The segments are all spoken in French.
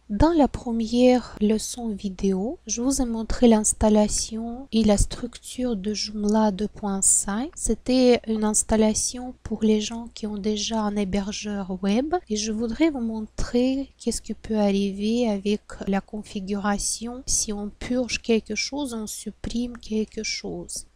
Dans la première leçon vidéo, je vous ai montré l'installation et la structure de Joomla 2.5. C'était une installation pour les gens qui ont déjà un hébergeur web et je voudrais vous montrer qu'est-ce qui peut arriver avec la configuration si on purge quelque chose, on supprime quelque chose.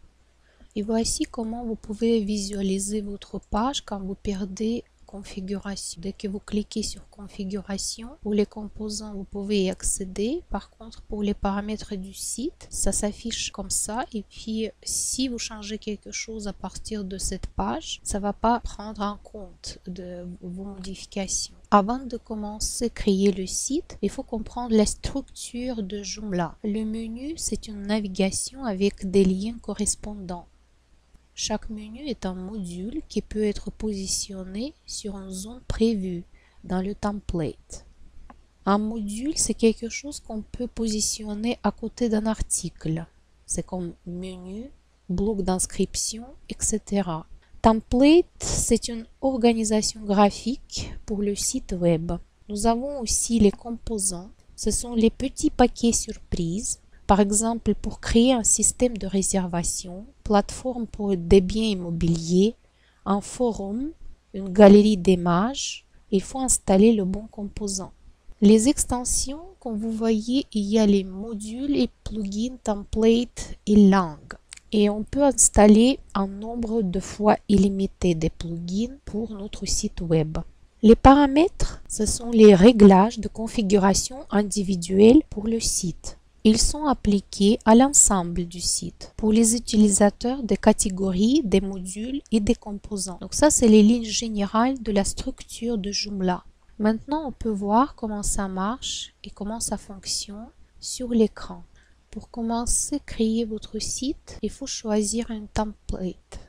Et voici comment vous pouvez visualiser votre page quand vous perdez configuration. Dès que vous cliquez sur configuration, pour les composants, vous pouvez y accéder. Par contre, pour les paramètres du site, ça s'affiche comme ça. Et puis, si vous changez quelque chose à partir de cette page, ça ne va pas prendre en compte de vos modifications. Avant de commencer à créer le site, il faut comprendre la structure de Joomla. Le menu, c'est une navigation avec des liens correspondants. Chaque menu est un module qui peut être positionné sur une zone prévue dans le template. Un module, c'est quelque chose qu'on peut positionner à côté d'un article. C'est comme menu, bloc d'inscription, etc. Template, c'est une organisation graphique pour le site web. Nous avons aussi les composants. Ce sont les petits paquets surprises. Par exemple, pour créer un système de réservation, plateforme pour des biens immobiliers, un forum, une galerie d'images, il faut installer le bon composant. Les extensions, comme vous voyez, il y a les modules et plugins, templates et langues. Et on peut installer un nombre de fois illimité des plugins pour notre site web. Les paramètres, ce sont les réglages de configuration individuelle pour le site. Ils sont appliqués à l'ensemble du site pour les utilisateurs des catégories, des modules et des composants. Donc ça, c'est les lignes générales de la structure de Joomla. Maintenant, on peut voir comment ça marche et comment ça fonctionne sur l'écran. Pour commencer à créer votre site, il faut choisir un template.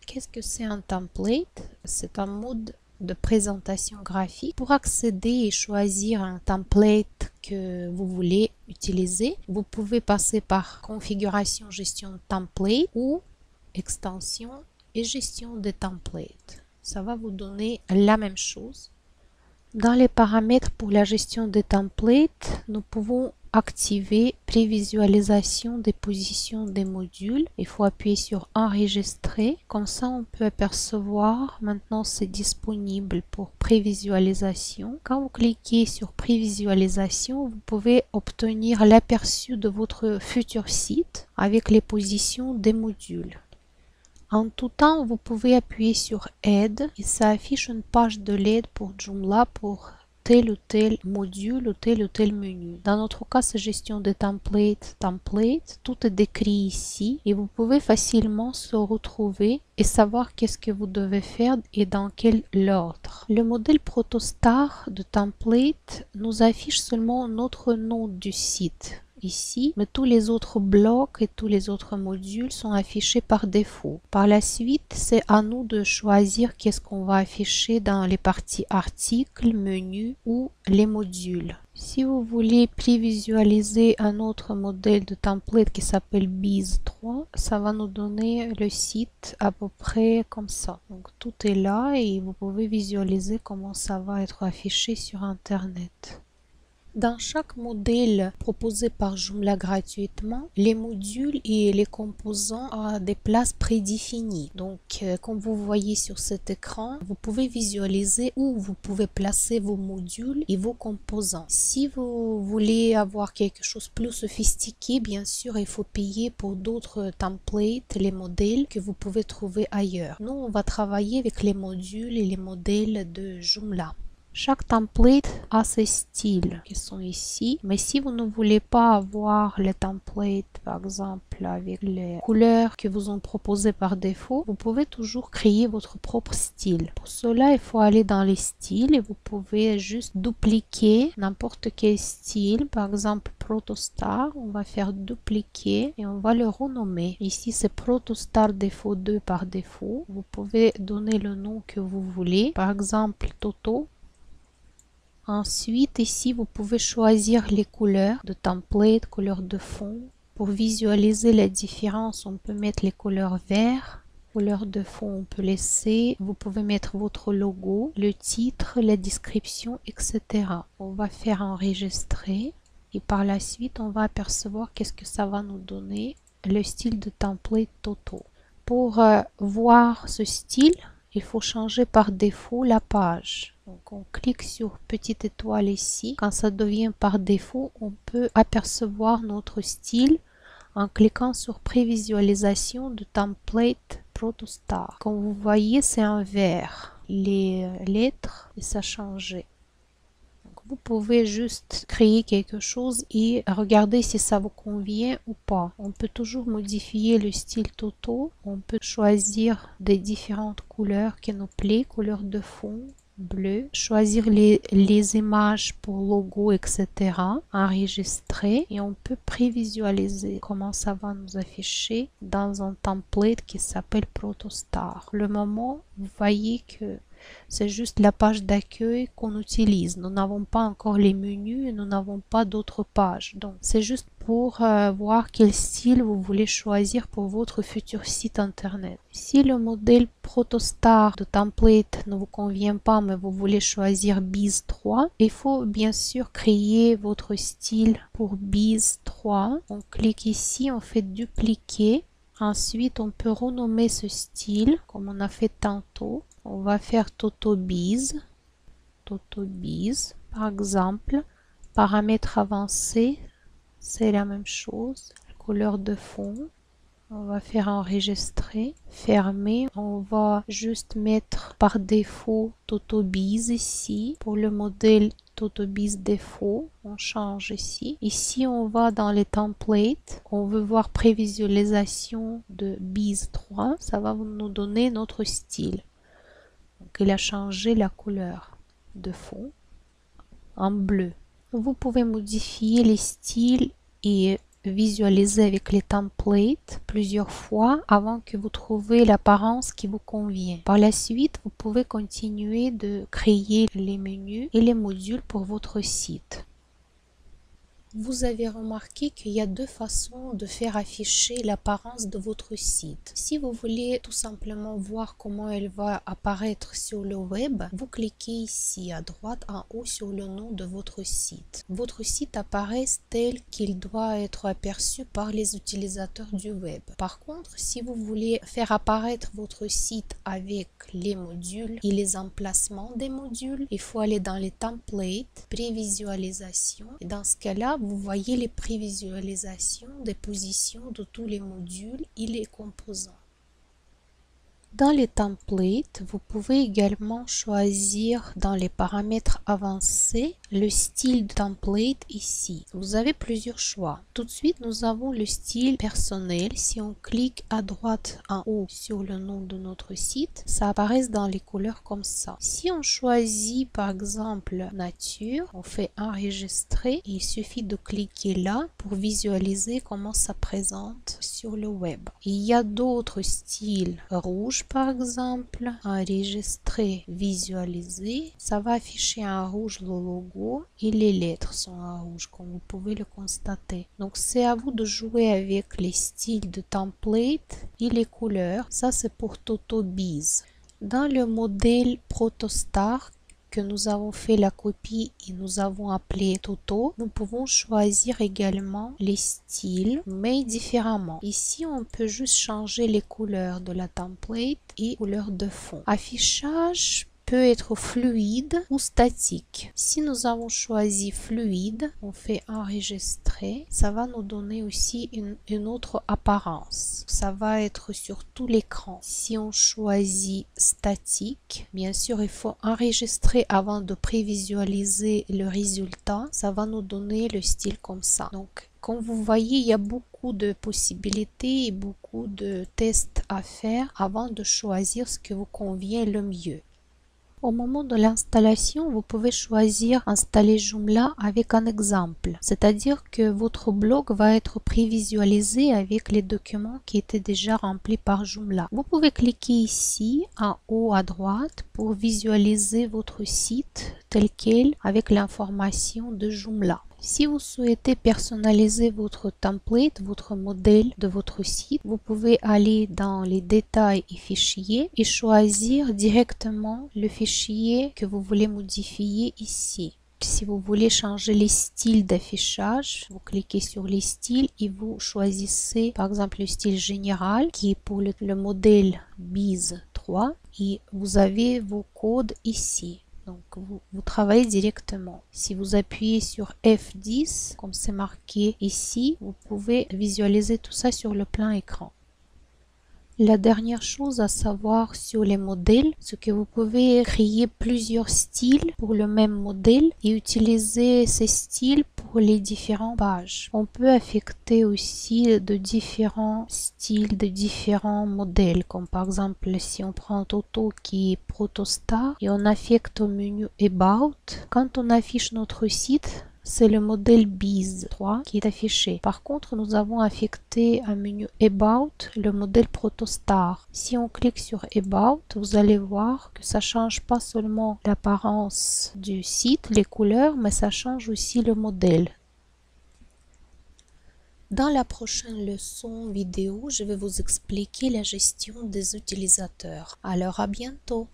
Qu'est-ce que c'est un template? C'est un mode de présentation graphique. Pour accéder et choisir un template que vous voulez utiliser, vous pouvez passer par configuration gestion template ou extension et gestion des templates. Ça va vous donner la même chose. Dans les paramètres pour la gestion des templates, nous pouvons activer prévisualisation des positions des modules. Il faut appuyer sur enregistrer. Comme ça, on peut apercevoir. Maintenant, c'est disponible pour prévisualisation. Quand vous cliquez sur prévisualisation, vous pouvez obtenir l'aperçu de votre futur site avec les positions des modules. En tout temps, vous pouvez appuyer sur Aide et ça affiche une page de l'aide pour Joomla pour tel ou tel module ou tel menu. Dans notre cas, c'est gestion de template. Tout est décrit ici et vous pouvez facilement se retrouver et savoir qu'est-ce que vous devez faire et dans quel ordre. Le modèle Protostar de template nous affiche seulement notre nom du site ici, mais tous les autres blocs et tous les autres modules sont affichés par défaut. Par la suite, c'est à nous de choisir qu'est-ce qu'on va afficher dans les parties articles, menus ou les modules. Si vous voulez prévisualiser un autre modèle de template qui s'appelle Biz3, ça va nous donner le site à peu près comme ça. Donc tout est là et vous pouvez visualiser comment ça va être affiché sur Internet. Dans chaque modèle proposé par Joomla gratuitement, les modules et les composants ont des places prédéfinies. Donc, comme vous voyez sur cet écran, vous pouvez visualiser où vous pouvez placer vos modules et vos composants. Si vous voulez avoir quelque chose de plus sophistiqué, bien sûr, il faut payer pour d'autres templates, les modèles que vous pouvez trouver ailleurs. Nous, on va travailler avec les modules et les modèles de Joomla. Chaque template a ses styles qui sont ici, mais si vous ne voulez pas avoir les templates, par exemple, avec les couleurs que vous ont proposées par défaut, vous pouvez toujours créer votre propre style. Pour cela, il faut aller dans les styles et vous pouvez juste dupliquer n'importe quel style, par exemple Protostar, on va faire dupliquer et on va le renommer. Ici, c'est Protostar défaut 2 par défaut. Vous pouvez donner le nom que vous voulez, par exemple Toto. Ensuite, ici, vous pouvez choisir les couleurs de template, couleurs de fond. Pour visualiser la différence, on peut mettre les couleurs vert, Couleur de fond, on peut laisser. Vous pouvez mettre votre logo, le titre, la description, etc. On va faire enregistrer. Et par la suite, on va apercevoir qu'est-ce que ça va nous donner. Le style de template Toto. Pour voir ce style, il faut changer par défaut la page. Donc on clique sur petite étoile ici. Quand ça devient par défaut, on peut apercevoir notre style en cliquant sur prévisualisation de template Protostar. Comme vous voyez, c'est en vert. Les lettres, et ça a changé. Vous pouvez juste créer quelque chose et regarder si ça vous convient ou pas. On peut toujours modifier le style Toto. On peut choisir des différentes couleurs qui nous plaisent. Couleur de fond, bleu. Choisir les images pour logo, etc. Enregistrer. Et on peut prévisualiser comment ça va nous afficher dans un template qui s'appelle Protostar. Le moment, vous voyez que c'est juste la page d'accueil qu'on utilise. Nous n'avons pas encore les menus et nous n'avons pas d'autres pages. Donc, c'est juste pour voir quel style vous voulez choisir pour votre futur site internet. Si le modèle Protostar de template ne vous convient pas, mais vous voulez choisir Biz 3, il faut bien sûr créer votre style pour Biz 3. On clique ici, on fait dupliquer. Ensuite, on peut renommer ce style comme on a fait tantôt. On va faire Toto Biz par exemple. Paramètres avancés, c'est la même chose. Couleur de fond, on va faire enregistrer. Fermer, on va juste mettre par défaut Toto Biz ici. Pour le modèle Toto Biz défaut, on change ici. Ici, on va dans les templates. On veut voir prévisualisation de Biz 3. Ça va nous donner notre style. Donc, il a changé la couleur de fond en bleu. Vous pouvez modifier les styles et visualiser avec les templates plusieurs fois avant que vous trouviez l'apparence qui vous convient. Par la suite, vous pouvez continuer de créer les menus et les modules pour votre site. Vous avez remarqué qu'il y a deux façons de faire afficher l'apparence de votre site. Si vous voulez tout simplement voir comment elle va apparaître sur le web, vous cliquez ici à droite en haut sur le nom de votre site. Votre site apparaît tel qu'il doit être aperçu par les utilisateurs du web. Par contre, si vous voulez faire apparaître votre site avec les modules et les emplacements des modules, il faut aller dans les templates, prévisualisation, et dans ce cas-là, vous voyez les prévisualisations des positions de tous les modules et les composants. Dans les templates, vous pouvez également choisir dans les paramètres avancés le style de template ici. Vous avez plusieurs choix. Tout de suite, nous avons le style personnel. Si on clique à droite en haut sur le nom de notre site, ça apparaît dans les couleurs comme ça. Si on choisit par exemple nature, on fait enregistrer. Il suffit de cliquer là pour visualiser comment ça présente sur le web. Il y a d'autres styles rouge par exemple, enregistrer, visualiser, ça va afficher en rouge le logo et les lettres sont en rouge comme vous pouvez le constater. Donc c'est à vous de jouer avec les styles de template et les couleurs. Ça c'est pour Toto Biz. Dans le modèle Protostar que nous avons fait la copie et nous avons appelé Toto, nous pouvons choisir également les styles, mais différemment. Ici, on peut juste changer les couleurs de la template et couleur de fond. Affichage peut être fluide ou statique. Si nous avons choisi fluide, on fait enregistrer. Ça va nous donner aussi une autre apparence. Ça va être sur tout l'écran. Si on choisit statique, bien sûr, il faut enregistrer avant de prévisualiser le résultat. Ça va nous donner le style comme ça. Donc, comme vous voyez, il y a beaucoup de possibilités et beaucoup de tests à faire avant de choisir ce qui vous convient le mieux. Au moment de l'installation, vous pouvez choisir installer Joomla avec un exemple, c'est-à-dire que votre blog va être prévisualisé avec les documents qui étaient déjà remplis par Joomla. Vous pouvez cliquer ici en haut à droite pour visualiser votre site tel quel avec l'information de Joomla. Si vous souhaitez personnaliser votre template, votre modèle de votre site, vous pouvez aller dans les détails et fichiers et choisir directement le fichier que vous voulez modifier ici. Si vous voulez changer les styles d'affichage, vous cliquez sur les styles et vous choisissez par exemple le style général qui est pour le modèle BIS 3 et vous avez vos codes ici. Donc, vous travaillez directement. Si vous appuyez sur F10, comme c'est marqué ici, vous pouvez visualiser tout ça sur le plein écran. La dernière chose à savoir sur les modèles, c'est que vous pouvez créer plusieurs styles pour le même modèle et utiliser ces styles pour les différentes pages. On peut affecter aussi de différents styles, de différents modèles, comme par exemple si on prend Toto qui est Protostar et on affecte au menu About. Quand on affiche notre site, c'est le modèle BIS 3 qui est affiché. Par contre, nous avons affecté un menu About, le modèle Protostar. Si on clique sur About, vous allez voir que ça change pas seulement l'apparence du site, les couleurs, mais ça change aussi le modèle. Dans la prochaine leçon vidéo, je vais vous expliquer la gestion des utilisateurs. Alors à bientôt!